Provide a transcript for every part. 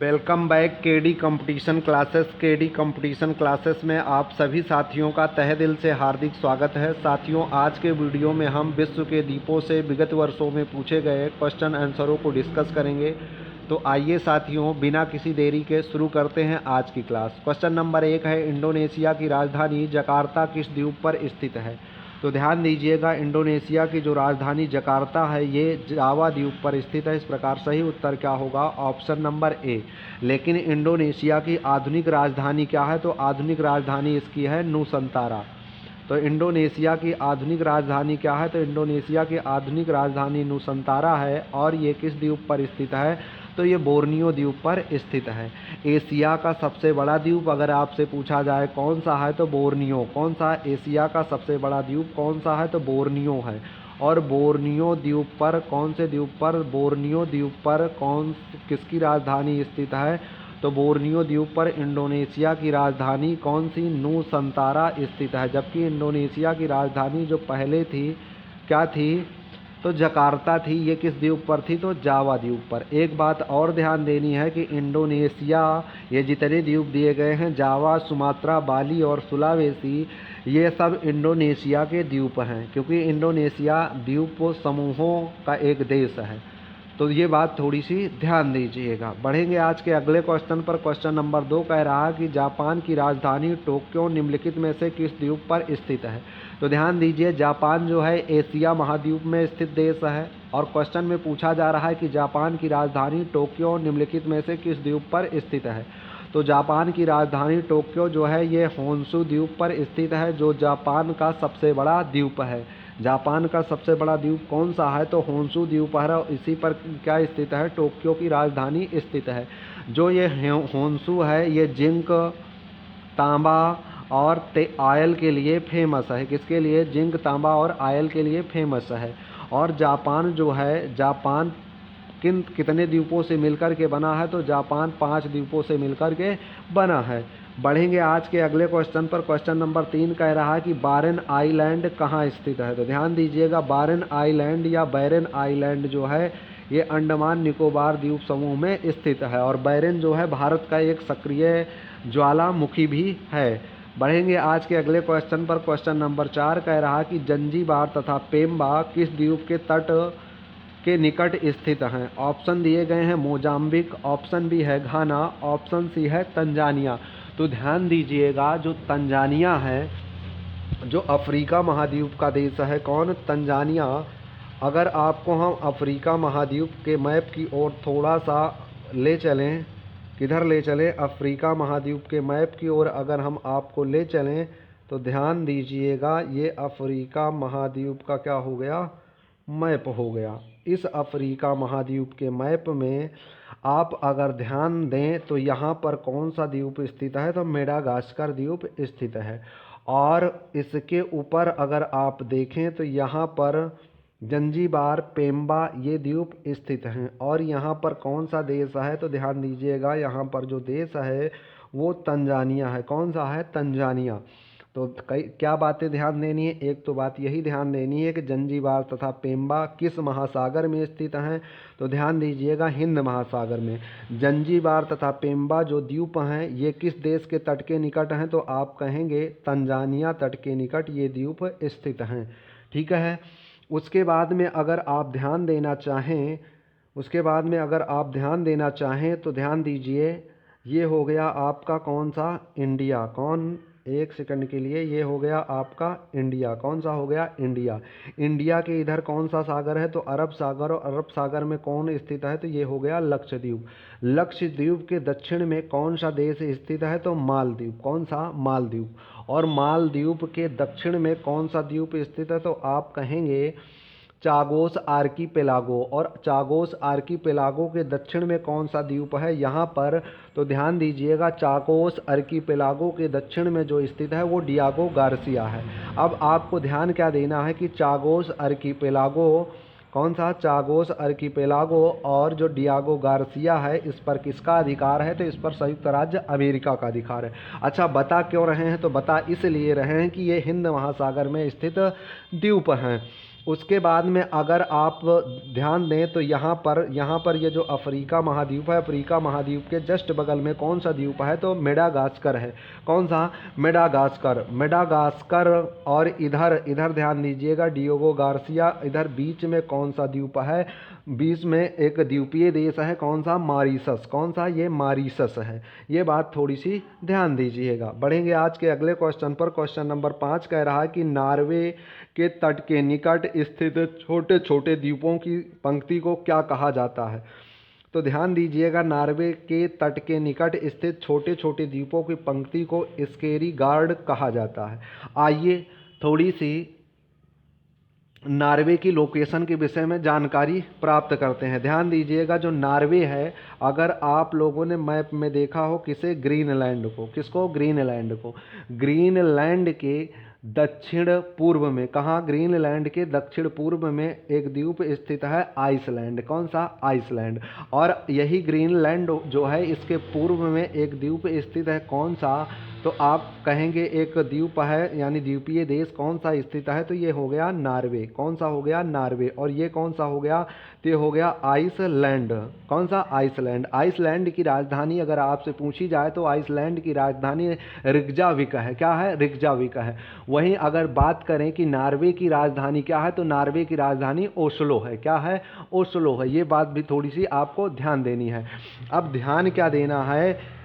Welcome back KD competition classes में आप सभी साथियों का तहे दिल से हार्दिक स्वागत है। साथियों, आज के वीडियो में हम विश्व के द्वीपों से विगत वर्षों में पूछे गए क्वेश्चन आंसरों को डिस्कस करेंगे। तो आइए साथियों, बिना किसी देरी के शुरू करते हैं आज की क्लास। क्वेश्चन नंबर 1 है, इंडोनेशिया की राजधानी जकार्ता किस द्वीप पर स्थित है? तो ध्यान दीजिएगा, इंडोनेशिया की जो राजधानी जकार्ता है ये जावा द्वीप पर स्थित है। इस प्रकार सही उत्तर क्या होगा? Option number A. लेकिन इंडोनेशिया की आधुनिक राजधानी क्या है? तो आधुनिक राजधानी इसकी है नुसंतारा। तो इंडोनेशिया की आधुनिक राजधानी क्या है? तो इंडोनेशिया की आधुनिक राजधानी नुसंतारा है। और ये किस द्वीप पर स्थित है? तो ये बोर्नियो द्वीप पर स्थित है। एशिया का सबसे बड़ा द्वीप अगर आपसे पूछा जाए कौन सा है, तो बोर्नियो। कौन सा एशिया का सबसे बड़ा द्वीप कौन सा है? तो बोर्नियो है। और बोर्नियो द्वीप पर कौन से द्वीप पर बोर्नियो द्वीप पर किसकी राजधानी स्थित है? तो बोर्नियो द्वीप पर इंडोनेशिया की राजधानी कौन सी? नुसंतारा स्थित है। जबकि इंडोनेशिया की राजधानी जो पहले थी क्या थी? तो जकार्ता थी। ये किस द्वीप पर थी? तो जावा द्वीप पर। एक बात और ध्यान देनी है कि इंडोनेशिया, ये जितने द्वीप दिए गए हैं, जावा, सुमात्रा, बाली और सुलावेसी, ये सब इंडोनेशिया के द्वीप हैं, क्योंकि इंडोनेशिया द्वीप समूहों का एक देश है। तो ये बात थोड़ी सी ध्यान दीजिएगा। बढ़ेंगे आज के अगले क्वेश्चन पर। क्वेश्चन नंबर 2 कह रहा है कि जापान की राजधानी टोक्यो निम्नलिखित में से किस द्वीप पर स्थित है? तो ध्यान दीजिए, जापान जो है एशिया महाद्वीप में स्थित देश है। और क्वेश्चन में पूछा जा रहा है कि जापान की राजधानी टोक्यो निम्नलिखित में से किस द्वीप पर स्थित है? तो जापान की राजधानी टोक्यो जो है ये होन्शु द्वीप पर स्थित है, जो जापान का सबसे बड़ा द्वीप है। जापान का सबसे बड़ा द्वीप कौन सा है? तो होन्शु द्वीप है। और इसी पर क्या स्थित है? टोक्यो की राजधानी स्थित है। जो ये होन्शु है ये जिंक, तांबा और आयल के लिए फेमस है। किसके लिए? जिंक, तांबा और आयल के लिए फेमस है। और जापान जो है, जापान कितने द्वीपों से मिलकर के बना है? तो जापान 5 द्वीपों से मिलकर के बना है। बढ़ेंगे आज के अगले क्वेश्चन पर। क्वेश्चन नंबर 3 कह रहा है कि बारेन आइलैंड कहाँ स्थित है? तो ध्यान दीजिएगा, बारेन आइलैंड या बैरन आइलैंड जो है ये अंडमान निकोबार द्वीप समूह में स्थित है। और बैरन जो है भारत का एक सक्रिय ज्वालामुखी भी है। बढ़ेंगे आज के अगले क्वेश्चन पर। क्वेश्चन नंबर 4 कह रहा है कि जंजीबार तथा पेम्बा किस द्वीप के तट के निकट स्थित हैं? ऑप्शन दिए गए हैं मोजाम्बिक, ऑप्शन बी है घाना, ऑप्शन सी है तंजानिया। तो ध्यान दीजिएगा, जो तंजानिया है, जो अफ्रीका महाद्वीप का देश है, कौन? तंजानिया। अगर आपको हम अफ्रीका महाद्वीप के मैप की ओर थोड़ा सा ले चलें, किधर ले चलें? अफ्रीका महाद्वीप के मैप की ओर अगर हम आपको ले चलें तो ध्यान दीजिएगा, ये अफ्रीका महाद्वीप का क्या हो गया? मैप हो गया। इस अफ्रीका महाद्वीप के मैप में आप अगर ध्यान दें तो यहाँ पर कौन सा द्वीप स्थित है? तो मेडागास्कर द्वीप स्थित है। और इसके ऊपर अगर आप देखें तो यहाँ पर जंजीबार, पेम्बा ये द्वीप स्थित हैं। और यहाँ पर कौन सा देश है? तो ध्यान दीजिएगा, यहाँ पर जो देश है वो तंजानिया है। कौन सा है? तंजानिया। तो क्या बातें ध्यान देनी है? एक तो बात यही ध्यान देनी है कि जंजीबार तथा पेम्बा किस महासागर में स्थित हैं? तो ध्यान दीजिएगा, हिंद महासागर में। जंजीबार तथा पेम्बा जो द्वीप हैं ये किस देश के तट के निकट हैं? तो आप कहेंगे तंजानिया तट के निकट ये द्वीप स्थित हैं। ठीक है। उसके बाद में अगर आप ध्यान देना चाहें तो ध्यान दीजिए, ये हो गया आपका कौन सा? इंडिया। कौन? एक सेकंड के लिए, ये हो गया आपका इंडिया। कौन सा हो गया? इंडिया। इंडिया के इधर कौन सा सागर है? तो अरब सागर। और अरब सागर में कौन स्थित है? तो ये हो गया लक्षद्वीप। लक्षद्वीप के दक्षिण में कौन सा देश स्थित है? तो मालदीव। कौन सा? मालदीव। और मालदीव के दक्षिण में कौन सा द्वीप स्थित है? तो आप कहेंगे चागोस आर्कीपेलागो। और चागोस आर्कीपेलागो के दक्षिण में कौन सा द्वीप है यहाँ पर? तो ध्यान दीजिएगा, चागोस आर्कीपेलागो के दक्षिण में जो स्थित है वो डियागो गार्सिया है। अब आपको ध्यान क्या देना है कि चागोस आर्कीपेलागो कौन सा? चागोस आर्कीपेलागो और जो डियागो गार्सिया है इस पर किसका अधिकार है? तो इस पर संयुक्त राज्य अमेरिका का अधिकार है। अच्छा, बता क्यों रहे हैं? तो बता इसलिए रहे हैं कि ये हिंद महासागर में स्थित द्वीप हैं। उसके बाद में अगर आप ध्यान दें तो यहाँ पर ये जो अफ्रीका महाद्वीप है, अफ्रीका महाद्वीप के जस्ट बगल में कौन सा द्वीप है, तो मेडागास्कर है। कौन सा? मेडागास्कर। मेडागास्कर। और इधर इधर ध्यान दीजिएगा, डियोगो गार्सिया। इधर बीच में कौन सा द्वीप है? बीच में एक द्वीपीय देश है, कौन सा? मॉरिशस। कौन सा? ये मॉरिशस है। ये बात थोड़ी सी ध्यान दीजिएगा। बढ़ेंगे आज के अगले क्वेश्चन पर। क्वेश्चन नंबर 5 कह रहा है कि नॉर्वे के तट के निकट स्थित छोटे छोटे द्वीपों की पंक्ति को क्या कहा जाता है? तो ध्यान दीजिएगा, नॉर्वे के तट के निकट स्थित छोटे छोटे द्वीपों की पंक्ति को स्केरीगार्ड कहा जाता है। आइए थोड़ी सी नॉर्वे की लोकेशन के विषय में जानकारी प्राप्त करते हैं। ध्यान दीजिएगा, जो नॉर्वे है, अगर आप लोगों ने मैप में देखा हो किसे? ग्रीनलैंड को। किसको? ग्रीनलैंड को। ग्रीनलैंड के दक्षिण पूर्व में, कहाँ? ग्रीनलैंड के दक्षिण पूर्व में एक द्वीप स्थित है, आइसलैंड। कौन सा? आइसलैंड। और यही ग्रीनलैंड जो है, इसके पूर्व में एक द्वीप स्थित है, कौन सा? तो आप कहेंगे एक द्वीप है, यानी द्वीपीय देश कौन सा स्थित है? तो ये हो गया नॉर्वे। कौन सा हो गया? नॉर्वे। और ये कौन सा हो गया? तो ये हो गया आइसलैंड। कौन सा? आइसलैंड। आइसलैंड की राजधानी अगर आपसे पूछी जाए तो आइसलैंड की राजधानी रिकजाविक है। क्या है? रिकजाविक है। वहीं अगर बात करें कि नॉर्वे की राजधानी क्या है, तो नॉर्वे की राजधानी ओस्लो है। क्या है? ओस्लो है। ये बात भी थोड़ी सी आपको ध्यान देनी है। अब ध्यान क्या देना है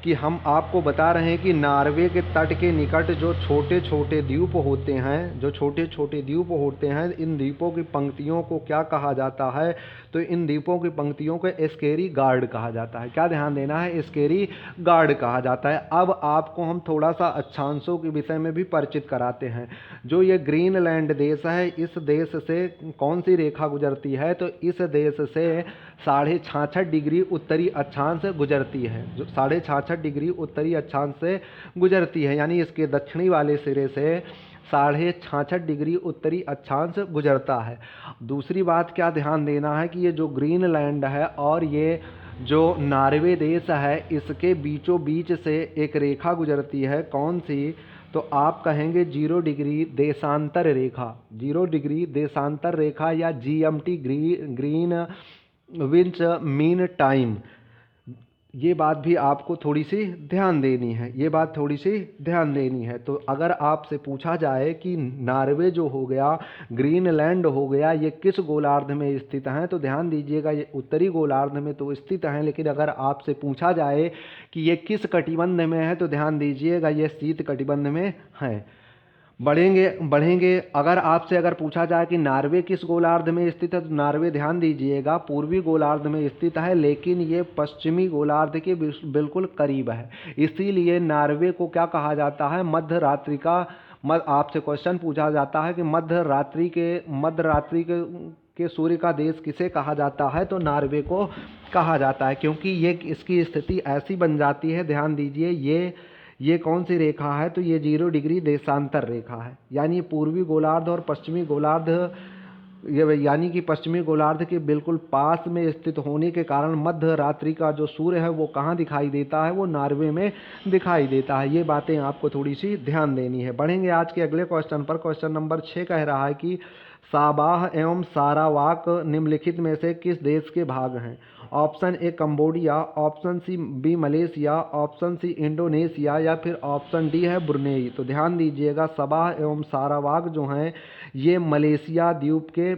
कि हम आपको बता रहे हैं कि नॉर्वे के तट के निकट जो छोटे छोटे द्वीप होते हैं, जो छोटे छोटे द्वीप होते हैं, इन द्वीपों की पंक्तियों को क्या कहा जाता है? तो इन द्वीपों की पंक्तियों को स्केरी गार्ड कहा जाता है। क्या ध्यान देना है? स्केरी गार्ड कहा जाता है। अब आपको हम थोड़ा सा अक्षांशों के विषय में भी परिचित कराते हैं। जो ये ग्रीनलैंड देश है, इस देश से कौन सी रेखा गुजरती है? तो इस देश से 66.5 डिग्री उत्तरी अक्षांश गुजरती है। जो 66.5 डिग्री उत्तरी अक्षांश से गुजरती है, यानी इसके दक्षिणी वाले सिरे से 66.5 डिग्री उत्तरी अक्षांश गुजरता है। दूसरी बात क्या ध्यान देना है कि ये जो ग्रीनलैंड है और ये जो नॉर्वे देश है, इसके बीचों बीच से एक रेखा गुजरती है। कौन सी? तो आप कहेंगे 0 डिग्री देशांतर रेखा। 0 डिग्री देशांतर रेखा या GMT, green winch mean time. ये बात भी आपको थोड़ी सी ध्यान देनी है। ये बात थोड़ी सी ध्यान देनी है। तो अगर आपसे पूछा जाए कि नॉर्वे जो हो गया, ग्रीनलैंड हो गया, ये किस गोलार्ध में स्थित हैं, तो ध्यान दीजिएगा, ये उत्तरी गोलार्ध में तो स्थित हैं। लेकिन अगर आपसे पूछा जाए कि ये किस कटिबंध में है, तो ध्यान दीजिएगा, ये शीत कटिबंध में हैं। बढ़ेंगे अगर आपसे पूछा जाए कि नॉर्वे किस गोलार्ध में स्थित है, तो नॉर्वे ध्यान दीजिएगा पूर्वी गोलार्ध में स्थित है, लेकिन ये पश्चिमी गोलार्ध के बिल्कुल करीब है। इसीलिए नॉर्वे को क्या कहा जाता है? मध्य रात्रि का। आपसे क्वेश्चन पूछा जाता है कि मध्य रात्रि के सूर्य का देश किसे कहा जाता है, तो नॉर्वे को कहा जाता है, क्योंकि ये इसकी स्थिति ऐसी बन जाती है। ध्यान दीजिए, ये कौन सी रेखा है? तो ये 0 डिग्री देशांतर रेखा है, यानी पूर्वी गोलार्ध और पश्चिमी गोलार्ध, यानी कि पश्चिमी गोलार्ध के बिल्कुल पास में स्थित होने के कारण मध्य रात्रि का जो सूर्य है वो कहाँ दिखाई देता है? वो नॉर्वे में दिखाई देता है। ये बातें आपको थोड़ी सी ध्यान देनी है। बढ़ेंगे आज के अगले क्वेश्चन पर। क्वेश्चन नंबर 6 कह रहा है कि साबाह एवं सारावाक निम्नलिखित में से किस देश के भाग हैं? Option A Cambodia, option B Malaysia, option C Indonesia या फिर ऑप्शन डी है ब्रुनेई। तो ध्यान दीजिएगा, साबाह एवं सारावाक जो हैं ये मलेशिया द्वीप के,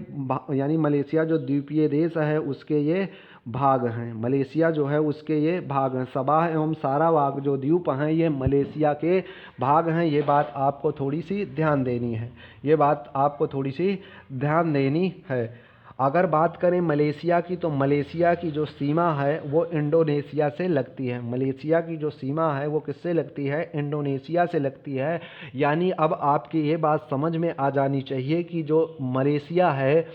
यानी मलेशिया जो द्वीपीय देश है उसके ये भाग हैं। मलेशिया जो है उसके ये भाग हैं। साबाह एवं सारावाक जो द्वीप हैं ये मलेशिया के भाग हैं। ये बात आपको थोड़ी सी ध्यान देनी है। ये बात आपको थोड़ी सी ध्यान देनी है। अगर बात करें मलेशिया की, तो मलेशिया की जो सीमा है वो इंडोनेशिया से लगती है। मलेशिया की जो सीमा है वो किससे लगती है? इंडोनेशिया से लगती है। यानी अब आपकी ये बात समझ में आ जानी चाहिए कि जो मलेशिया है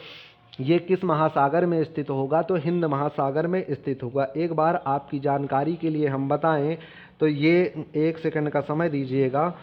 ये किस महासागर में स्थित होगा? तो हिंद महासागर में स्थित होगा। एक बार आपकी जानकारी के लिए हम बताएं तो ये 1 सेकंड का समय दीजिएगा।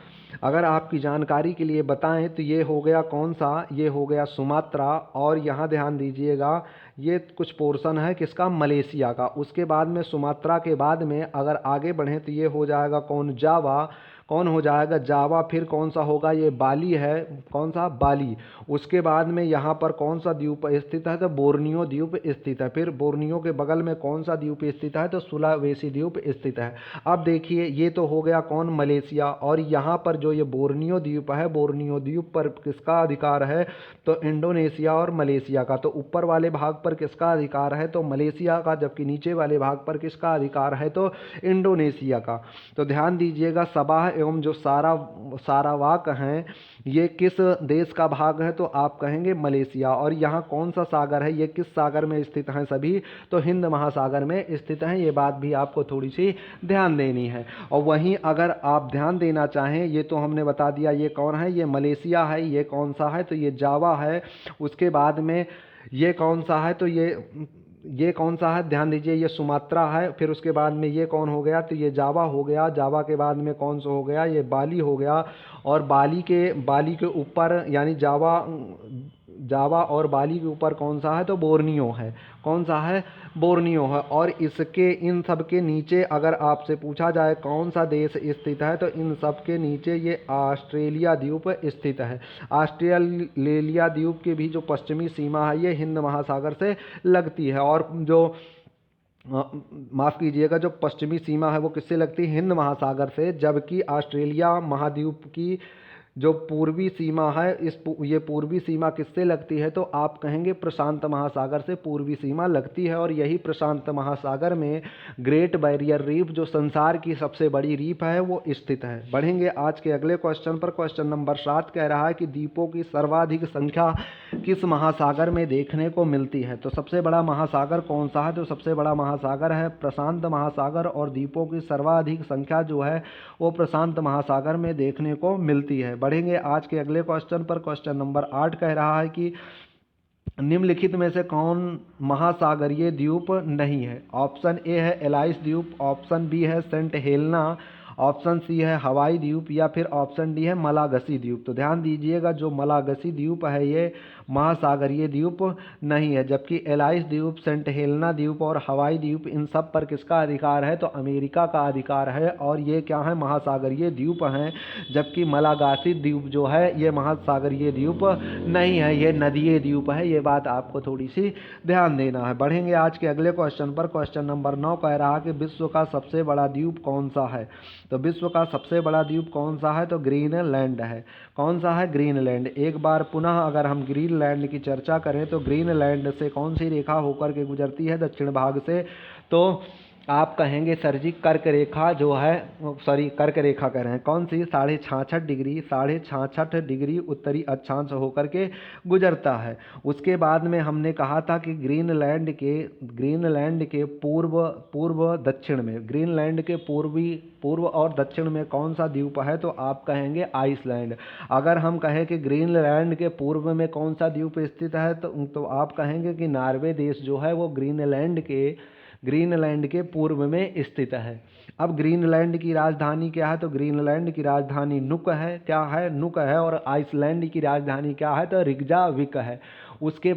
अगर आपकी जानकारी के लिए बताएं तो ये हो गया कौन सा? ये हो गया सुमात्रा। और यहाँ ध्यान दीजिएगा, ये कुछ पोर्शन है किसका? मलेशिया का। उसके बाद में सुमात्रा के बाद में अगर आगे बढ़ें तो ये हो जाएगा कौन? जावा। कौन हो जाएगा? जावा। फिर कौन सा होगा? ये बाली है। कौन सा? बाली। उसके बाद में यहाँ पर कौन सा द्वीप स्थित है, तो बोर्नियो द्वीप स्थित है। फिर बोर्नियो के बगल में कौन सा द्वीप स्थित है, तो सुलावेसी द्वीप स्थित है। अब देखिए ये तो हो गया कौन, मलेशिया। और यहाँ पर जो ये बोर्नियो द्वीप है, बोर्नियो द्वीप पर किसका अधिकार है, तो इंडोनेशिया और मलेशिया का। तो ऊपर वाले भाग पर किसका अधिकार है, तो मलेशिया का, जबकि नीचे वाले भाग पर किसका अधिकार है, तो इंडोनेशिया का। तो ध्यान दीजिएगा सबाह एवं जो सारावाक हैं ये किस देश का भाग है, तो आप कहेंगे मलेशिया। और यहाँ कौन सा सागर है, ये किस सागर में स्थित हैं सभी, तो हिंद महासागर में स्थित हैं। ये बात भी आपको थोड़ी सी ध्यान देनी है। और वहीं अगर आप ध्यान देना चाहें, ये तो हमने बता दिया ये कौन है, ये मलेशिया है। ये कौन सा है, तो ये जावा है। उसके बाद में ये कौन सा है, तो ये कौन सा है, ध्यान दीजिए ये सुमात्रा है। फिर उसके बाद में ये कौन हो गया, तो ये जावा हो गया। जावा के बाद में कौन सा हो गया, ये बाली हो गया। और बाली के ऊपर यानी जावा और बाली के ऊपर कौन सा है, तो बोर्नियो है। कौन सा है, बोर्नियो है। और इसके इन सब के नीचे अगर आपसे पूछा जाए कौन सा देश स्थित है, तो इन सब के नीचे ये ऑस्ट्रेलिया द्वीप स्थित है। ऑस्ट्रेलिया द्वीप की भी जो पश्चिमी सीमा है ये हिंद महासागर से लगती है। और जो माफ़ कीजिएगा, जो पश्चिमी सीमा है वो किससे लगती है, हिंद महासागर से। जबकि ऑस्ट्रेलिया महाद्वीप की जो पूर्वी सीमा है, ये पूर्वी सीमा किससे लगती है, तो आप कहेंगे प्रशांत महासागर से पूर्वी सीमा लगती है। और यही प्रशांत महासागर में ग्रेट बैरियर रीफ जो संसार की सबसे बड़ी रीफ है वो स्थित है। बढ़ेंगे आज के अगले क्वेश्चन पर। क्वेश्चन नंबर 7 कह रहा है कि द्वीपों की सर्वाधिक संख्या किस महासागर में देखने को मिलती है। तो सबसे बड़ा महासागर कौन सा है, तो सबसे बड़ा महासागर है प्रशांत महासागर। और द्वीपों की सर्वाधिक संख्या जो है वो प्रशांत महासागर में देखने को मिलती है। बढ़ेंगे आज के अगले क्वेश्चन पर। क्वेश्चन नंबर 8 कह रहा है कि निम्नलिखित में से कौन महासागरीय द्वीप नहीं है। ऑप्शन ए है एलाइस द्वीप, ऑप्शन बी है सेंट हेलेना, ऑप्शन सी है हवाई द्वीप, या फिर ऑप्शन डी है मलागसी द्वीप। तो ध्यान दीजिएगा जो मलागसी द्वीप है ये महासागरीय द्वीप नहीं है। जबकि एलाइस द्वीप, सेंट हेलेना द्वीप और हवाई द्वीप इन सब पर किसका अधिकार है, तो अमेरिका का अधिकार है। और ये क्या है, महासागरीय द्वीप हैं। जबकि मलागासी द्वीप जो है ये महासागरीय द्वीप नहीं है, ये नदीय द्वीप है। ये बात आपको थोड़ी सी ध्यान देना है। बढ़ेंगे आज के अगले क्वेश्चन पर। क्वेश्चन नंबर 9 कह रहा कि विश्व का सबसे बड़ा द्वीप कौन सा है। तो विश्व का सबसे बड़ा द्वीप कौन सा है, तो ग्रीनलैंड है। कौन सा है, ग्रीनलैंड। एक बार पुनः अगर हम ग्रीनलैंड की चर्चा करें तो ग्रीनलैंड से कौन सी रेखा होकर के गुजरती है, दक्षिण भाग से। तो आप कहेंगे सर जी कर्क रेखा जो है, सॉरी कर्क रेखा कह रहे हैं, कौन सी, 66.5 डिग्री उत्तरी अक्षांश होकर के गुजरता है। उसके बाद में हमने कहा था कि ग्रीनलैंड के पूर्व दक्षिण में, ग्रीनलैंड के पूर्व और दक्षिण में कौन सा द्वीप है, तो आप कहेंगे आइसलैंड। अगर हम कहें कि ग्रीनलैंड के पूर्व में कौन सा द्वीप स्थित है, तो आप कहेंगे कि नॉर्वे देश जो है वो ग्रीनलैंड के पूर्व में स्थित है। अब ग्रीनलैंड की राजधानी क्या है, तो ग्रीनलैंड की राजधानी नुक है। क्या है, नुक है। और आइसलैंड की राजधानी क्या है, तो रिग्जाविक है। उसके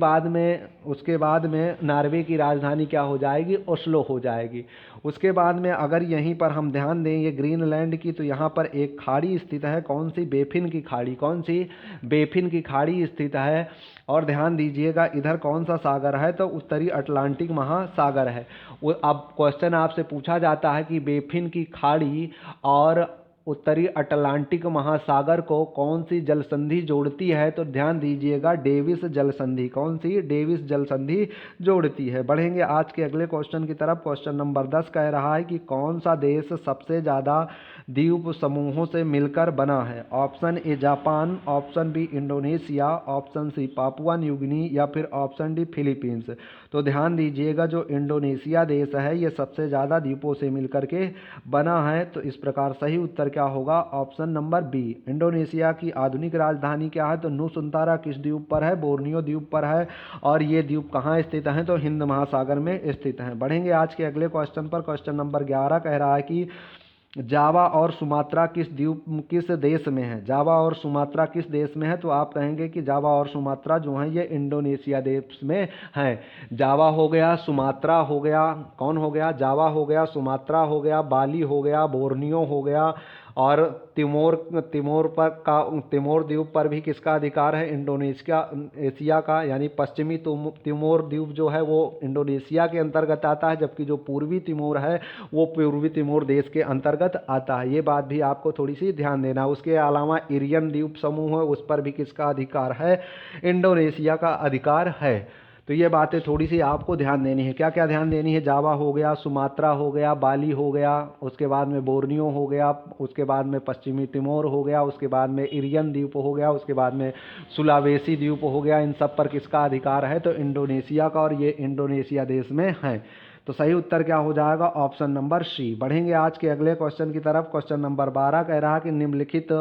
बाद में नॉर्वे की राजधानी क्या हो जाएगी, ओस्लो हो जाएगी। उसके बाद में अगर यहीं पर हम ध्यान दें ये ग्रीनलैंड की, तो यहाँ पर एक खाड़ी स्थित है। कौन सी, बेफिन की खाड़ी। कौन सी, बेफिन की खाड़ी स्थित है। और ध्यान दीजिएगा इधर कौन सा सागर है, तो उत्तरी अटलांटिक महासागर है। अब क्वेश्चन आपसे पूछा जाता है कि बेफिन की खाड़ी और उत्तरी अटलांटिक महासागर को कौन सी जल संधि जोड़ती है, तो ध्यान दीजिएगा डेविस जल संधि। कौन सी, डेविस जल संधि जोड़ती है। बढ़ेंगे आज के अगले क्वेश्चन की तरफ। क्वेश्चन नंबर 10 कह रहा है कि कौन सा देश सबसे ज़्यादा द्वीप समूहों से मिलकर बना है। Option A Japan, option B Indonesia, option C Papua New Guinea, या फिर ऑप्शन डी फिलीपींस। तो ध्यान दीजिएगा जो इंडोनेशिया देश है ये सबसे ज़्यादा द्वीपों से मिलकर के बना है। तो इस प्रकार सही उत्तर क्या होगा, ऑप्शन नंबर बी। इंडोनेशिया की आधुनिक राजधानी क्या है, तो नुसुंतारा किस द्वीप पर है, बोर्नियो द्वीप पर है। और ये द्वीप कहाँ स्थित हैं, तो हिंद महासागर में स्थित हैं। बढ़ेंगे आज के अगले क्वेश्चन पर। क्वेश्चन नंबर 11 कह रहा है कि जावा और सुमात्रा किस देश में है। जावा और सुमात्रा किस देश में है, तो आप कहेंगे कि जावा और सुमात्रा जो है ये इंडोनेशिया देश में है। जावा हो गया, सुमात्रा हो गया, कौन हो गया, जावा हो गया, सुमात्रा हो गया, बाली हो गया, बोर्नियो हो गया, और तिमोर द्वीप पर भी किसका अधिकार है? इंडोनेशिया एशिया का, यानी पश्चिमी तिमोर द्वीप जो है वो इंडोनेशिया के अंतर्गत आता है, जबकि जो पूर्वी तिमोर है वो पूर्वी तिमोर देश के अंतर्गत आता है। ये बात भी आपको थोड़ी सी ध्यान देना। उसके अलावा एरियन द्वीप समूह है, उस पर भी किसका अधिकार है? इंडोनेशिया का अधिकार है। तो ये बातें थोड़ी सी आपको ध्यान देनी है। क्या क्या ध्यान देनी है? जावा हो गया, सुमात्रा हो गया, बाली हो गया, उसके बाद में बोर्नियो हो गया, उसके बाद में पश्चिमी तिमोर हो गया, उसके बाद में एरियन द्वीप हो गया, उसके बाद में सुलावेसी द्वीप हो गया। इन सब पर किसका अधिकार है? तो इंडोनेशिया का, और ये इंडोनेशिया देश में है। तो सही उत्तर क्या हो जाएगा? Option number C. बढ़ेंगे आज के अगले क्वेश्चन की तरफ। क्वेश्चन नंबर 12 कह रहा है कि निम्नलिखित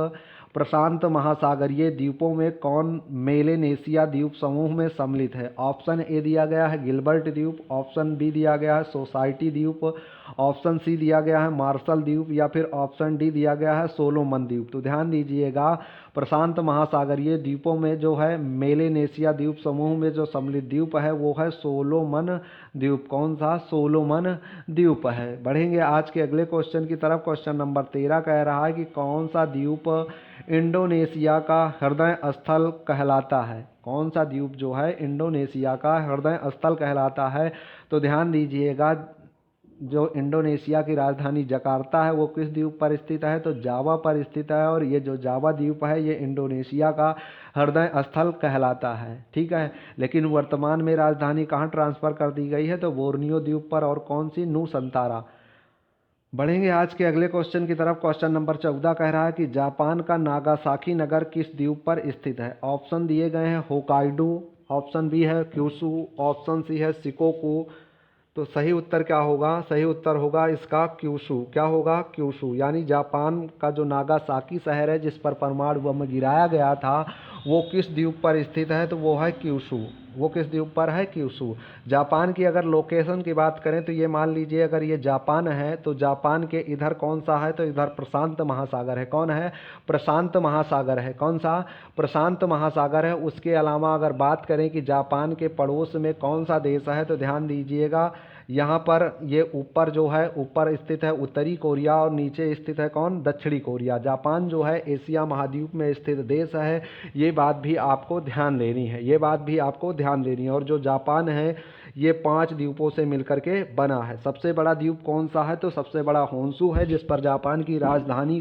प्रशांत महासागरीय द्वीपों में कौन मेलेनेशिया द्वीप समूह में सम्मिलित है? ऑप्शन ए दिया गया है गिलबर्ट द्वीप, ऑप्शन बी दिया गया है सोसाइटी द्वीप, ऑप्शन सी दिया गया है मार्शल द्वीप, या फिर ऑप्शन डी दिया गया है सोलोमन द्वीप। तो ध्यान दीजिएगा, प्रशांत महासागरीय द्वीपों में जो है मेलेनेशिया द्वीप समूह में जो सम्मिलित द्वीप है वो है सोलोमन द्वीप। कौन सा? सोलोमन द्वीप है। बढ़ेंगे आज के अगले क्वेश्चन की तरफ। क्वेश्चन नंबर 13 कह रहा है कि कौन सा द्वीप इंडोनेशिया का हृदय स्थल कहलाता है? कौन सा द्वीप जो है इंडोनेशिया का हृदय स्थल कहलाता है? तो ध्यान दीजिएगा, जो इंडोनेशिया की राजधानी जकार्ता है वो किस द्वीप पर स्थित है? तो जावा पर स्थित है, और ये जो जावा द्वीप है ये इंडोनेशिया का हृदय स्थल कहलाता है। ठीक है, लेकिन वर्तमान में राजधानी कहाँ ट्रांसफ़र कर दी गई है? तो बोर्नियो द्वीप पर। और कौन सी? नुसंतारा। बढ़ेंगे आज के अगले क्वेश्चन की तरफ। क्वेश्चन नंबर 14 कह रहा है कि जापान का नागासाकी नगर किस द्वीप पर स्थित है? ऑप्शन दिए गए हैं होकाइडो, ऑप्शन बी है क्यूशू, ऑप्शन सी है शिकोकू। तो सही उत्तर क्या होगा? सही उत्तर होगा इसका क्यूशू। क्या होगा? क्यूशू। यानी जापान का जो नागासाकी शहर है जिस पर परमाणु बम गिराया गया था वो किस द्वीप पर स्थित है? तो वो है क्यूशू। वो किस द्वीप पर है? क्यूशू। जापान की अगर लोकेशन की बात करें तो ये मान लीजिए, अगर ये जापान है तो जापान के इधर कौन सा है? तो इधर प्रशांत महासागर है। कौन है? प्रशांत महासागर है। कौन सा? प्रशांत महासागर है। उसके अलावा अगर बात करें कि जापान के पड़ोस में कौन सा देश है, तो ध्यान दीजिएगा, यहाँ पर ये ऊपर जो है, ऊपर स्थित है उत्तरी कोरिया, और नीचे स्थित है कौन? दक्षिणी कोरिया। जापान जो है एशिया महाद्वीप में स्थित देश है। ये बात भी आपको ध्यान देनी है। ये बात भी आपको ध्यान देनी है। और जो जापान है ये 5 द्वीपों से मिलकर के बना है। सबसे बड़ा द्वीप कौन सा है? तो सबसे बड़ा होन्शु है, जिस पर जापान की राजधानी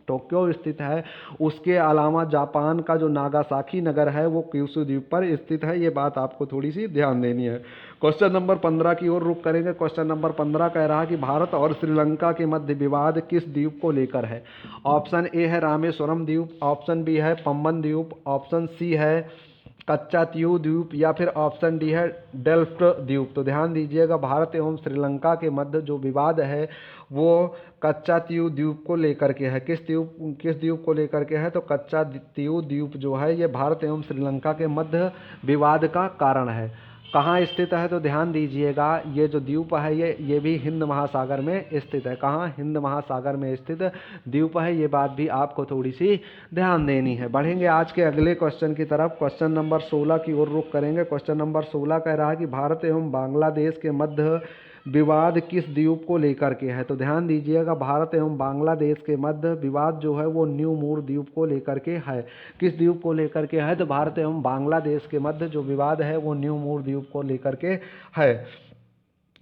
टोक्यो स्थित है। उसके अलावा जापान का जो नागासाकी नगर है वो क्यूशू द्वीप पर स्थित है। ये बात आपको थोड़ी सी ध्यान देनी है। क्वेश्चन नंबर 15 की ओर रुख करेंगे। क्वेश्चन नंबर 15 कह रहा है कि भारत और श्रीलंका के मध्य विवाद किस द्वीप को लेकर है? ऑप्शन ए है रामेश्वरम द्वीप, ऑप्शन बी है पम्बन द्वीप, ऑप्शन सी है कच्चातीउ द्वीप, या फिर ऑप्शन डी है डेल्फ्ट द्वीप। तो ध्यान दीजिएगा, भारत एवं श्रीलंका के मध्य जो विवाद है वो कच्चातीउ द्वीप को लेकर के है। किस द्वीप को लेकर के है? तो कच्चातीउ द्वीप जो है ये भारत एवं श्रीलंका के मध्य विवाद का कारण है। कहाँ स्थित है? तो ध्यान दीजिएगा, ये जो द्वीप है ये भी हिंद महासागर में स्थित है। कहाँ? हिंद महासागर में स्थित द्वीप है। ये बात भी आपको थोड़ी सी ध्यान देनी है। बढ़ेंगे आज के अगले क्वेश्चन की तरफ। क्वेश्चन नंबर 16 की ओर रुख करेंगे। क्वेश्चन नंबर 16 कह रहा है कि भारत एवं बांग्लादेश के मध्य विवाद किस द्वीप को लेकर के है? तो ध्यान दीजिएगा, भारत एवं बांग्लादेश के मध्य विवाद जो है वो न्यू मूर द्वीप को लेकर के है। किस द्वीप को लेकर के है? तो भारत एवं बांग्लादेश के मध्य जो विवाद है वो न्यू मूर द्वीप को लेकर के है।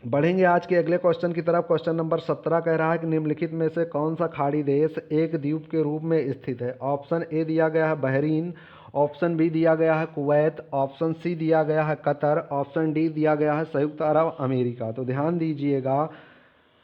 बढ़ेंगे आज के अगले क्वेश्चन की तरफ। क्वेश्चन नंबर 17 कह रहा है कि निम्नलिखित में से कौन सा खाड़ी देश एक द्वीप के रूप में स्थित है? ऑप्शन ए दिया गया है बहरीन, ऑप्शन बी दिया गया है कुवैत, ऑप्शन सी दिया गया है कतर, ऑप्शन डी दिया गया है संयुक्त अरब अमेरिका। तो ध्यान दीजिएगा,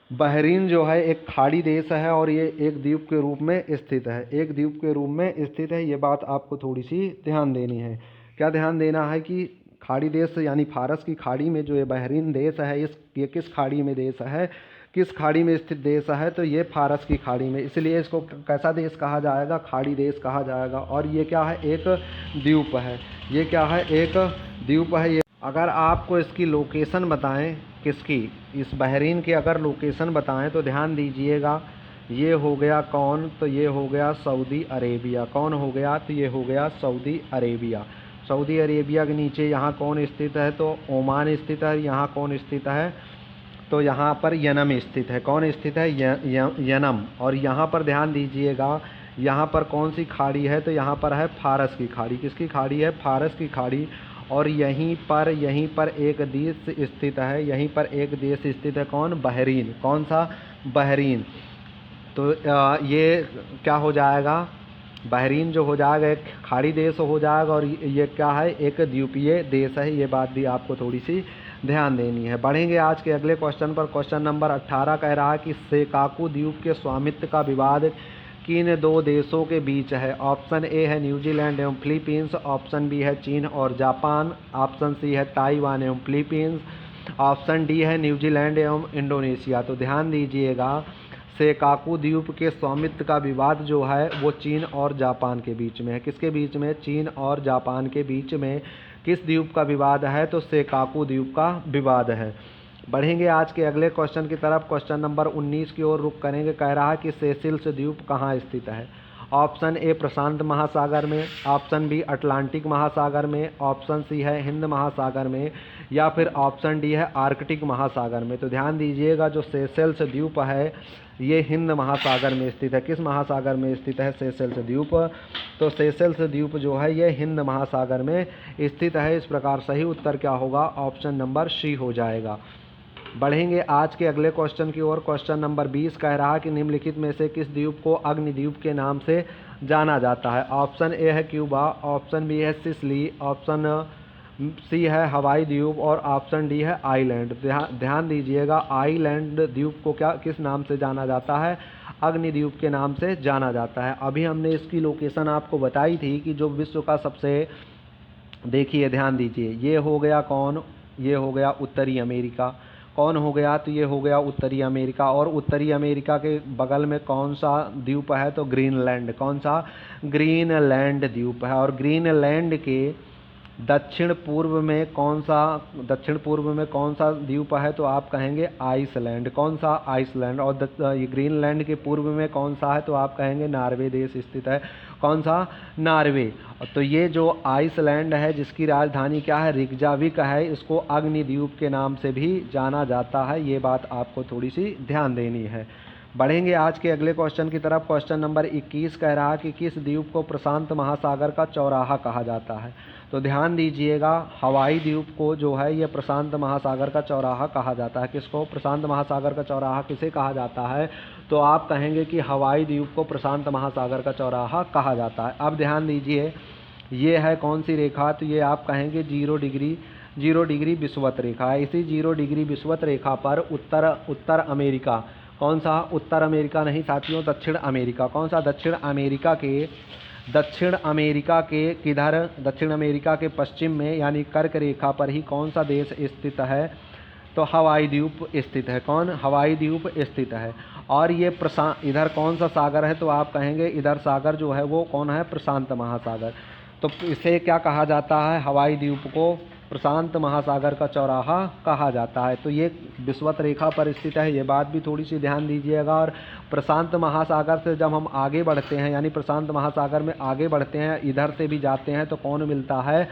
बहरीन जो है एक खाड़ी देश है और ये एक द्वीप के रूप में स्थित है। एक द्वीप के रूप में स्थित है। ये बात आपको थोड़ी सी ध्यान देनी है। क्या ध्यान देना है? कि खाड़ी देश यानी फारस की खाड़ी में जो ये बहरीन देश है ये किस खाड़ी में देश है? किस खाड़ी में स्थित देश है? तो ये फारस की खाड़ी में, इसलिए इसको कैसा देश कहा जाएगा? खाड़ी देश कहा जाएगा। और ये क्या है? एक द्वीप है। ये क्या है? एक द्वीप है। ये अगर आपको इसकी लोकेशन बताएं, किसकी? इस बहरीन की अगर लोकेशन बताएं तो ध्यान दीजिएगा, ये हो गया कौन? तो ये हो गया सऊदी अरेबिया। कौन हो गया? तो ये हो गया सऊदी अरेबिया। सऊदी अरेबिया के नीचे यहाँ कौन स्थित है? तो ओमान स्थित है। यहाँ कौन स्थित है? तो यहाँ पर यनम स्थित है। कौन स्थित है? यनम। और यहाँ पर ध्यान दीजिएगा, यहाँ पर कौन सी खाड़ी है? तो यहाँ पर है फारस की खाड़ी। किसकी खाड़ी है? फारस की खाड़ी। और यहीं पर एक देश स्थित है, यहीं पर एक देश स्थित है। कौन? बहरीन। कौन सा? बहरीन। तो ये क्या हो जाएगा? बहरीन जो हो जाएगा एक खाड़ी देश हो जाएगा, और ये क्या है? एक द्वीपीय देश है। ये बात भी आपको थोड़ी सी ध्यान देनी है। बढ़ेंगे आज के अगले क्वेश्चन पर। क्वेश्चन नंबर 18 कह रहा है कि सेकाकू द्वीप के स्वामित्व का विवाद किन दो देशों के बीच है? ऑप्शन ए है न्यूजीलैंड एवं फिलीपींस, ऑप्शन बी है चीन और जापान, ऑप्शन सी है ताइवान एवं फिलीपींस, ऑप्शन डी है न्यूजीलैंड एवं इंडोनेशिया। तो ध्यान दीजिएगा, सेकाकू द्वीप के स्वामित्व का विवाद जो है वो चीन और जापान के बीच में है। किसके बीच में? चीन और जापान के बीच में किस द्वीप का विवाद है? तो सेकाकू द्वीप का विवाद है। बढ़ेंगे आज के अगले क्वेश्चन की तरफ। क्वेश्चन नंबर 19 की ओर रुख करेंगे। कह रहा है कि सेशेल्स द्वीप कहाँ स्थित है? ऑप्शन ए प्रशांत महासागर में, ऑप्शन बी अटलांटिक महासागर में, ऑप्शन सी है हिंद महासागर में, या फिर ऑप्शन डी है आर्कटिक महासागर में। तो ध्यान दीजिएगा, जो सेशेल्स द्वीप है ये हिंद महासागर में स्थित है। किस महासागर में स्थित है सेशेल्स द्वीप? तो सेशेल्स द्वीप जो है ये हिंद महासागर में स्थित है। इस प्रकार सही उत्तर क्या होगा? ऑप्शन नंबर सी हो जाएगा। बढ़ेंगे आज के अगले क्वेश्चन की ओर। क्वेश्चन नंबर 20 कह रहा है कि निम्नलिखित में से किस द्वीप को अग्निद्वीप के नाम से जाना जाता है? ऑप्शन ए है क्यूबा, ऑप्शन बी है सिसिली, ऑप्शन सी है हवाई द्वीप और ऑप्शन डी है आइलैंड। ध्यान दीजिएगा, आइलैंड द्वीप को क्या किस नाम से जाना जाता है? अग्निद्वीप के नाम से जाना जाता है। अभी हमने इसकी लोकेशन आपको बताई थी कि जो विश्व का सबसे, देखिए ध्यान दीजिए, ये हो गया कौन? ये हो गया उत्तरी अमेरिका। कौन हो गया? तो ये हो गया उत्तरी अमेरिका। और उत्तरी अमेरिका के बगल में कौन सा द्वीप है? तो ग्रीनलैंड। कौन सा? ग्रीनलैंड द्वीप है। और ग्रीनलैंड के दक्षिण पूर्व में कौन सा द्वीप है? तो आप कहेंगे आइसलैंड। कौन सा? आइसलैंड। और ये ग्रीनलैंड के पूर्व में कौन सा है? तो आप कहेंगे नॉर्वे देश स्थित है। कौन सा? नॉर्वे। तो ये जो आइसलैंड है जिसकी राजधानी क्या है? रिकजाविक है। इसको अग्निद्वीप के नाम से भी जाना जाता है। ये बात आपको थोड़ी सी ध्यान देनी है। बढ़ेंगे आज के अगले क्वेश्चन की तरफ। क्वेश्चन नंबर 21 कह रहा है कि किस द्वीप को प्रशांत महासागर का चौराहा कहा जाता है? तो ध्यान दीजिएगा, हवाई द्वीप को जो है ये प्रशांत महासागर का चौराहा कहा जाता है। किसको? प्रशांत महासागर का चौराहा किसे कहा जाता है? तो आप कहेंगे कि हवाई द्वीप को प्रशांत महासागर का चौराहा कहा जाता है। अब ध्यान दीजिए, ये है कौन सी रेखा? तो ये आप कहेंगे 0 डिग्री विषुवत रेखा है। इसी 0 डिग्री विषुवत रेखा पर उत्तर अमेरिका, कौन सा? उत्तर अमेरिका नहीं साथियों, दक्षिण अमेरिका। कौन सा? दक्षिण अमेरिका के किधर? दक्षिण अमेरिका के पश्चिम में यानी कर्क रेखा पर ही कौन सा देश स्थित है? तो हवाई द्वीप स्थित है। कौन? हवाई द्वीप स्थित है। और ये इधर कौन सा सागर है? तो आप कहेंगे इधर सागर जो है वो कौन है? प्रशांत महासागर। तो इसे क्या कहा जाता है? हवाई द्वीप को प्रशांत महासागर का चौराहा कहा जाता है। तो ये विषुवत रेखा पर स्थित है, ये बात भी थोड़ी सी ध्यान दीजिएगा। और प्रशांत महासागर से जब हम आगे बढ़ते हैं, यानी प्रशांत महासागर में आगे बढ़ते हैं, इधर से भी जाते हैं, तो कौन मिलता है?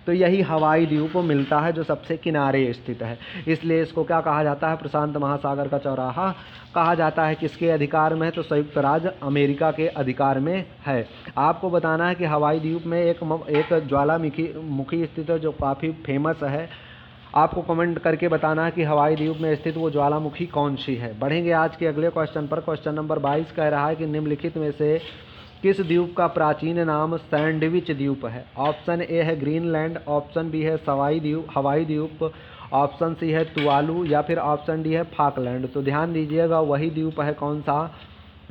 तो यही हवाई द्वीप मिलता है जो सबसे किनारे स्थित है। इसलिए इसको क्या कहा जाता है? प्रशांत महासागर का चौराहा कहा जाता है। किसके अधिकार में है? तो संयुक्त राज्य अमेरिका के अधिकार में है। आपको बताना है कि हवाई द्वीप में एक ज्वालामुखी स्थित है जो काफ़ी फेमस है। आपको कमेंट करके बताना है कि हवाई द्वीप में स्थित वो ज्वालामुखी कौन सी है। बढ़ेंगे आज के अगले क्वेश्चन पर। क्वेश्चन नंबर 22 कह रहा है कि निम्नलिखित में से किस द्वीप का प्राचीन नाम सैंडविच द्वीप है? ऑप्शन ए है ग्रीनलैंड, ऑप्शन बी है हवाई द्वीप, ऑप्शन सी है तुवालू, या फिर ऑप्शन डी है फाकलैंड। तो ध्यान दीजिएगा, वही द्वीप है कौन सा?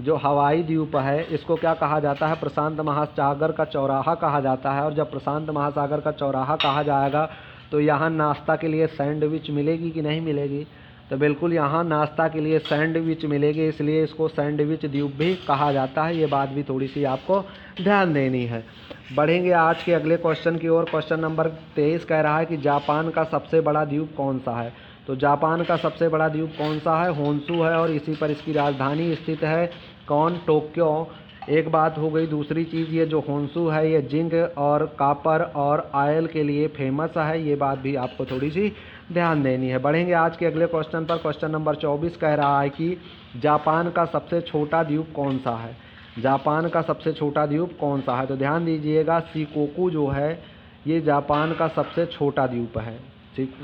जो हवाई द्वीप है। इसको क्या कहा जाता है? प्रशांत महासागर का चौराहा कहा जाता है। और जब प्रशांत महासागर का चौराहा कहा जाएगा तो यहाँ नाश्ता के लिए सैंडविच मिलेगी कि नहीं मिलेगी? तो बिल्कुल यहाँ नाश्ता के लिए सैंडविच मिलेगी, इसलिए इसको सैंडविच द्वीप भी कहा जाता है। ये बात भी थोड़ी सी आपको ध्यान देनी है। बढ़ेंगे आज के अगले क्वेश्चन की ओर। क्वेश्चन नंबर 23 कह रहा है कि जापान का सबसे बड़ा द्वीप कौन सा है? तो जापान का सबसे बड़ा द्वीप कौन सा है? होन्शु है। और इसी पर इसकी राजधानी स्थित है। कौन? टोक्यो। एक बात हो गई। दूसरी चीज़, ये जो होन्शु है ये जिंक और कॉपर और ऑयल के लिए फेमस है। ये बात भी आपको थोड़ी सी ध्यान देनी है। बढ़ेंगे आज के अगले क्वेश्चन पर। क्वेश्चन नंबर 24 कह रहा है कि जापान का सबसे छोटा द्वीप कौन सा है। जापान का सबसे छोटा द्वीप कौन सा है? तो ध्यान दीजिएगा, शिकोकू जो है ये जापान का सबसे छोटा द्वीप है।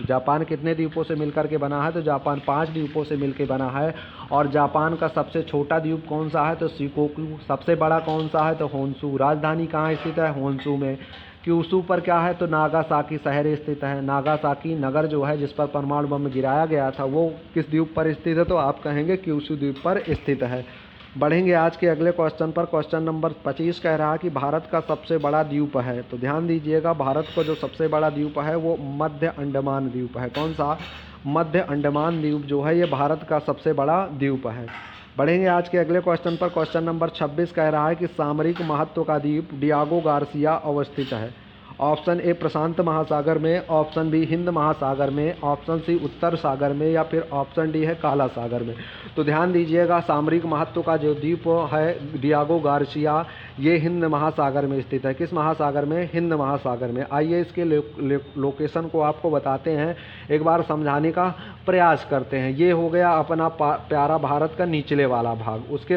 जापान कितने द्वीपों से मिलकर के बना है? तो जापान 5 द्वीपों से मिलकर बना है। और जापान का सबसे छोटा द्वीप कौन सा है? तो शिकोकू। सबसे बड़ा कौन सा है? तो होन्शू। राजधानी कहाँ स्थित है? होन्शू में। क्यूशू पर क्या है? तो नागासाकी शहर स्थित है। नागासाकी नगर जो है जिस पर परमाणु बम गिराया गया था वो किस द्वीप पर स्थित है? तो आप कहेंगे क्यूशू द्वीप पर स्थित है। बढ़ेंगे आज के अगले क्वेश्चन पर। क्वेश्चन नंबर 25 कह रहा है कि भारत का सबसे बड़ा द्वीप है। तो ध्यान दीजिएगा, भारत का जो सबसे बड़ा द्वीप है वो मध्य अंडमान द्वीप है। कौन सा? मध्य अंडमान द्वीप जो है ये भारत का सबसे बड़ा द्वीप है। बढ़ेंगे आज के अगले क्वेश्चन पर। क्वेश्चन नंबर 26 कह रहा है कि सामरिक महत्व का द्वीप डियागो गार्सिया अवस्थित है। ऑप्शन ए प्रशांत महासागर में, ऑप्शन बी हिंद महासागर में, ऑप्शन सी उत्तर सागर में, या फिर ऑप्शन डी है काला सागर में। तो ध्यान दीजिएगा, सामरिक महत्व का जो द्वीप है डियागो गार्सिया ये हिंद महासागर में स्थित है। किस महासागर में? हिंद महासागर में। आइए इसके लोकेशन को आपको बताते हैं, एक बार समझाने का प्रयास करते हैं। ये हो गया अपना प्यारा भारत का निचले वाला भाग। उसके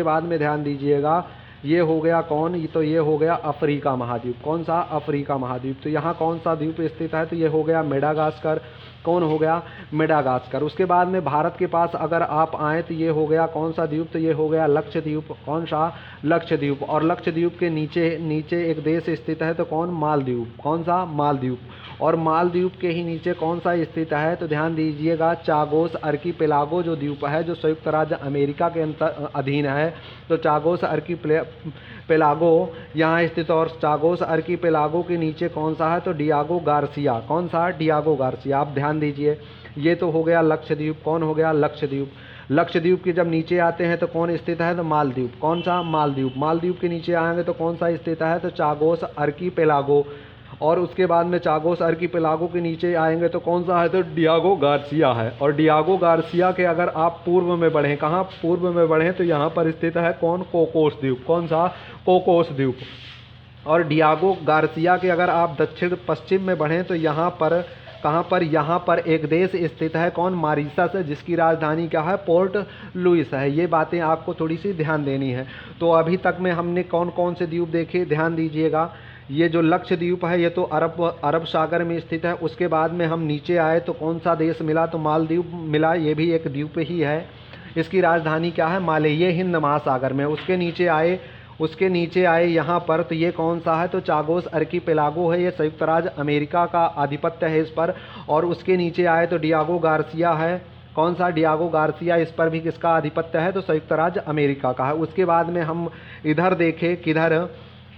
बाद में ध्यान दीजिएगा, ये हो गया कौन? तो ये हो गया अफ्रीका महाद्वीप। कौन सा? अफ्रीका महाद्वीप। तो यहाँ कौन सा द्वीप स्थित है? तो ये हो गया मेडागास्कर। कौन हो गया? मेडागास्कर। उसके बाद में भारत के पास अगर आप आएँ तो ये हो गया कौन सा द्वीप? तो ये हो गया लक्षद्वीप। कौन सा? लक्षद्वीप। और लक्षद्वीप के नीचे एक देश स्थित है, तो कौन? मालदीव। कौन सा? मालदीव। और मालदीव के ही नीचे कौन सा स्थित है? तो ध्यान दीजिएगा, चागोस अर्कीपेलागो जो द्वीप है जो संयुक्त राज्य अमेरिका के अधीन है। तो चागोस अर्कीपेलागो यहाँ स्थित। और चागोस अर्कीपेलागो के नीचे कौन सा है? तो डियागो गार्सिया। कौन सा? Diego Garcia. आप ध्यान दीजिए, ये तो हो गया लक्षद्वीप। कौन हो गया? लक्षद्वीप। लक्षद्वीप के जब नीचे आते हैं तो कौन स्थित है? तो मालदीव। कौन सा? मालदीव। मालदीव के नीचे आएंगे तो कौन सा स्थित है? तो चागोस अर्कीपेलागो। और उसके बाद में चागोस अर्कीपेलागो के नीचे आएंगे तो कौन सा है? तो डियागो गार्सिया है। और डियागो गार्सिया के अगर आप पूर्व में बढ़ें, कहाँ पूर्व में बढ़ें? तो यहाँ पर स्थित है कौन? कोकोस द्वीप। कौन सा? कोकोस द्वीप। और डियागो गार्सिया के अगर आप दक्षिण पश्चिम में बढ़ें तो यहाँ पर कहाँ पर? यहाँ पर एक देश स्थित है कौन? मॉरिशस, जिसकी राजधानी क्या है? पोर्ट लुइस है। ये बातें आपको थोड़ी सी ध्यान देनी है। तो अभी तक में हमने कौन कौन से द्वीप देखे? ध्यान दीजिएगा, ये जो लक्षद्वीप है ये तो अरब सागर में स्थित है। उसके बाद में हम नीचे आए तो कौन सा देश मिला? तो मालदीव मिला। ये भी एक द्वीप ही है। इसकी राजधानी क्या है? माले। ये हिंद महासागर में। उसके नीचे आए यहाँ पर तो ये कौन सा है? तो चागोस अर्कीपेलागो है। ये संयुक्त राज्य अमेरिका का आधिपत्य है इस पर। और उसके नीचे आए तो डियागो गार्सिया है। कौन सा? Diego Garcia. इस पर भी किसका आधिपत्य है? तो संयुक्त राज्य अमेरिका का है। उसके बाद में हम इधर देखें, किधर?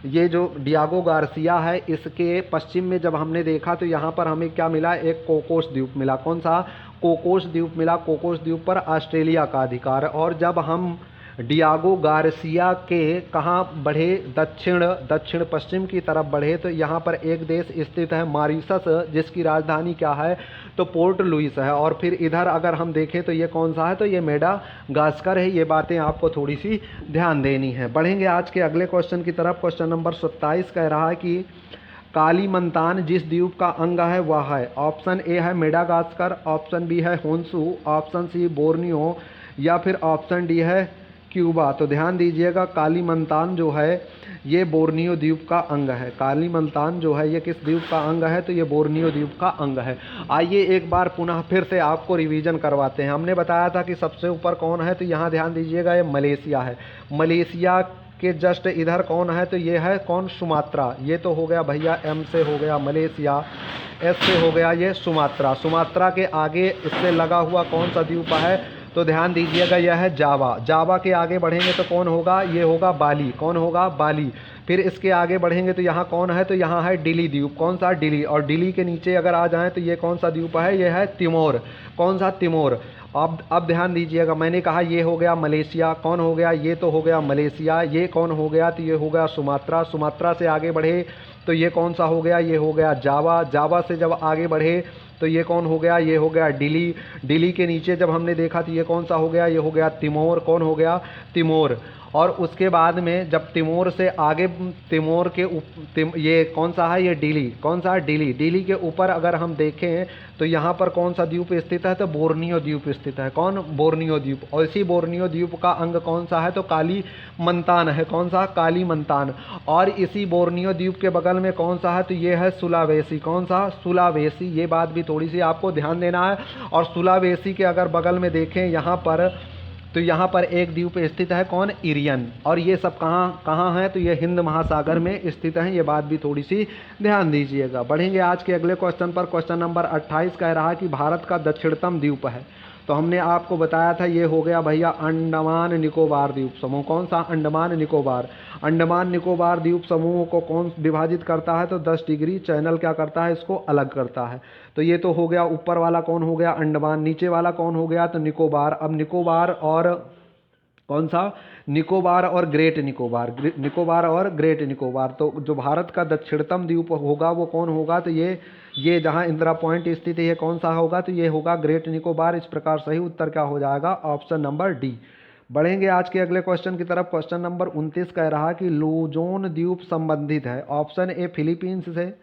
ये जो डियागो गार्सिया है इसके पश्चिम में जब हमने देखा तो यहाँ पर हमें क्या मिला? एक कोकोस द्वीप मिला। कौन सा? कोकोस द्वीप मिला। कोकोस द्वीप पर ऑस्ट्रेलिया का अधिकार है। और जब हम डियागो गार्सिया के कहाँ बढ़े? दक्षिण पश्चिम की तरफ बढ़े तो यहाँ पर एक देश स्थित है मॉरिशस, जिसकी राजधानी क्या है? तो पोर्ट लुइस है। और फिर इधर अगर हम देखें तो ये कौन सा है? तो ये मेडागास्कर है। ये बातें आपको थोड़ी सी ध्यान देनी है। बढ़ेंगे आज के अगले क्वेश्चन की तरफ। क्वेश्चन नंबर 27 कह रहा है कि कालीमंतान जिस द्वीप का अंग है वह है। ऑप्शन ए है मेडागास्कर, ऑप्शन बी है होन्शू, ऑप्शन सी बोर्नियो, या फिर ऑप्शन डी है क्यूबा। तो ध्यान दीजिएगा, कालीमंतान जो है ये बोर्नियो द्वीप का अंग है। कालीमंतान जो है ये किस द्वीप का अंग है? तो ये बोर्नियो द्वीप का अंग है। आइए एक बार पुनः फिर से आपको रिवीजन करवाते हैं। हमने बताया था कि सबसे ऊपर कौन है? तो यहाँ ध्यान दीजिएगा, ये मलेशिया है। मलेशिया के जस्ट इधर कौन है? तो ये है कौन? सुमात्रा। ये तो हो गया भैया, एम से हो गया मलेशिया, एस से हो गया ये सुमात्रा। सुमात्रा के आगे इससे लगा हुआ कौन सा द्वीप है? तो ध्यान दीजिएगा, यह है जावा। जावा के आगे बढ़ेंगे तो कौन होगा? ये होगा बाली। कौन होगा? बाली। फिर इसके आगे बढ़ेंगे तो यहाँ कौन है? तो यहाँ है डिली द्वीप। कौन सा? डिली। और डिली के नीचे अगर आ जाएं तो ये कौन सा द्वीप है? ये है तिमोर। कौन सा? तिमोर। अब ध्यान दीजिएगा, मैंने कहा ये हो गया मलेशिया। कौन हो गया? ये तो हो गया मलेशिया। ये कौन हो गया? तो ये हो गया सुमात्रा। सुमात्रा से आगे बढ़े तो ये कौन सा हो गया? ये हो गया जावा। जावा से जब आगे बढ़े तो ये कौन हो गया? ये हो गया डिली। डिली के नीचे जब हमने देखा तो ये कौन सा हो गया? ये हो गया तिमोर। कौन हो गया? तिमोर। और उसके बाद में जब तिमोर से आगे, तिमोर के ये कौन सा है, ये डिली, कौन सा है, डिली। डिली के ऊपर अगर हम देखें तो यहाँ पर कौन सा द्वीप स्थित है, तो बोर्नियो द्वीप स्थित है। कौन, बोर्नियो द्वीप। और इसी बोर्नियो द्वीप का अंग कौन सा है, तो कालीमंतान है। कौन सा, कालीमंतान। और इसी बोर्नियो द्वीप के बगल में कौन सा है, तो ये है सुलावेसी। कौन सा, सुलावेसी। ये बात भी थोड़ी सी आपको ध्यान देना है। और सुलावेसी के अगर बगल में देखें यहाँ पर, तो यहाँ पर एक द्वीप स्थित है, कौन, इरियन। और ये सब कहाँ कहाँ है, तो ये हिंद महासागर में स्थित हैं। ये बात भी थोड़ी सी ध्यान दीजिएगा। बढ़ेंगे आज के अगले क्वेश्चन पर। क्वेश्चन नंबर 28 कह रहा है कि भारत का दक्षिणतम द्वीप है। तो हमने आपको बताया था ये हो गया भैया अंडमान निकोबार द्वीप समूह। कौन सा, अंडमान निकोबार। अंडमान निकोबार द्वीप समूह को कौन विभाजित करता है, तो 10 डिग्री चैनल क्या करता है, इसको अलग करता है। तो ये तो हो गया ऊपर वाला कौन हो गया, अंडमान। नीचे वाला कौन हो गया, तो निकोबार। अब निकोबार और कौन सा, निकोबार और ग्रेट निकोबार। निकोबार और ग्रेट निकोबार। तो जो भारत का दक्षिणतम द्वीप होगा वो कौन होगा, तो ये जहाँ इंदिरा पॉइंट स्थित है ये कौन सा होगा, तो ये होगा ग्रेट निकोबार। इस प्रकार सही उत्तर क्या हो जाएगा, ऑप्शन नंबर डी। बढ़ेंगे आज के अगले क्वेश्चन की तरफ। क्वेश्चन नंबर 29 कह रहा है कि लुजोन द्वीप संबंधित है। ऑप्शन ए फिलीपींस से,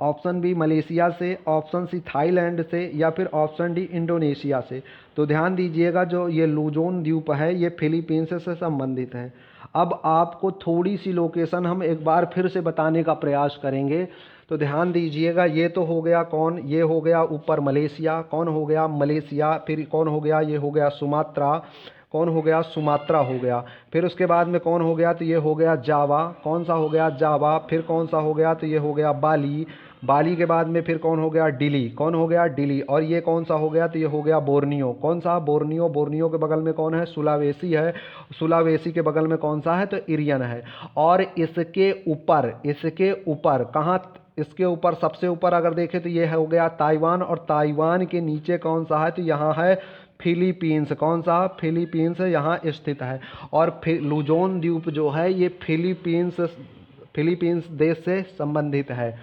ऑप्शन बी मलेशिया से, ऑप्शन सी थाईलैंड से, या फिर ऑप्शन डी इंडोनेशिया से। तो ध्यान दीजिएगा जो ये लुजोन द्वीप है ये फिलीपींस से संबंधित है। अब आपको थोड़ी सी लोकेशन हम एक बार फिर से बताने का प्रयास करेंगे। तो ध्यान दीजिएगा, ये तो हो गया कौन, ये हो गया ऊपर मलेशिया। कौन हो गया, मलेशिया। फिर कौन हो गया, ये हो गया सुमात्रा। कौन हो गया, सुमात्रा हो गया। फिर उसके बाद में कौन हो गया, तो ये हो गया जावा। कौन सा हो गया, जावा। फिर कौन सा हो गया, तो ये हो गया बाली। बाली के बाद में फिर कौन हो गया, डिली। कौन हो गया, डिली। और ये कौन सा हो गया, तो ये हो गया बोर्नियो। कौन सा, बोर्नियो। बोर्नियो के बगल में कौन है, सुलावेसी है। सुलावेसी के बगल में कौन सा है, तो इरियन है। और इसके ऊपर कहाँ, इसके ऊपर सबसे ऊपर अगर देखें तो ये हो गया ताइवान। और ताइवान के नीचे कौन सा है, तो यहाँ है फिलीपींस। कौन सा, फिलीपींस यहाँ स्थित है। और लुजोन द्वीप जो है ये फिलीपींस देश से संबंधित है।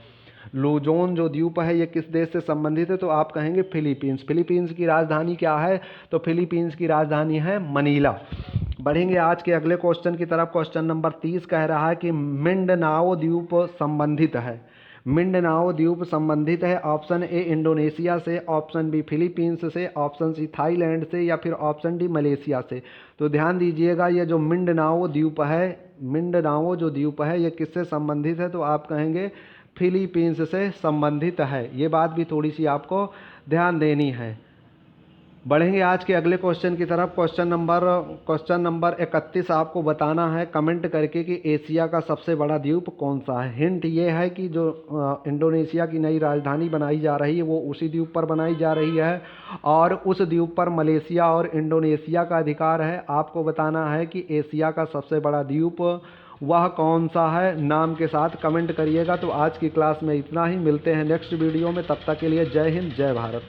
लुजोन जो द्वीप है ये किस देश से संबंधित है, तो आप कहेंगे फिलीपींस। फिलीपींस की राजधानी क्या है, तो फिलीपींस की राजधानी है मनीला। बढ़ेंगे आज के अगले क्वेश्चन की तरफ। क्वेश्चन नंबर 30 कह रहा है कि मिंडनाओ द्वीप संबंधित है। मिंडनाओ द्वीप संबंधित है। ऑप्शन ए इंडोनेशिया से, ऑप्शन बी फिलीपींस से, ऑप्शन सी थाईलैंड से, या फिर ऑप्शन डी मलेशिया से। तो ध्यान दीजिएगा ये जो मिंडनाओ द्वीप है, मिंडनाओ जो द्वीप है ये किससे संबंधित है, तो आप कहेंगे फिलीपींस से संबंधित है। ये बात भी थोड़ी सी आपको ध्यान देनी है। बढ़ेंगे आज के अगले क्वेश्चन की तरफ। क्वेश्चन नंबर 31 आपको बताना है कमेंट करके कि एशिया का सबसे बड़ा द्वीप कौन सा है। हिंट ये है कि जो इंडोनेशिया की नई राजधानी बनाई जा रही है वो उसी द्वीप पर बनाई जा रही है, और उस द्वीप पर मलेशिया और इंडोनेशिया का अधिकार है। आपको बताना है कि एशिया का सबसे बड़ा द्वीप वह कौन सा है, नाम के साथ कमेंट करिएगा। तो आज की क्लास में इतना ही, मिलते हैं नेक्स्ट वीडियो में। तब तक के लिए जय हिंद, जय भारत।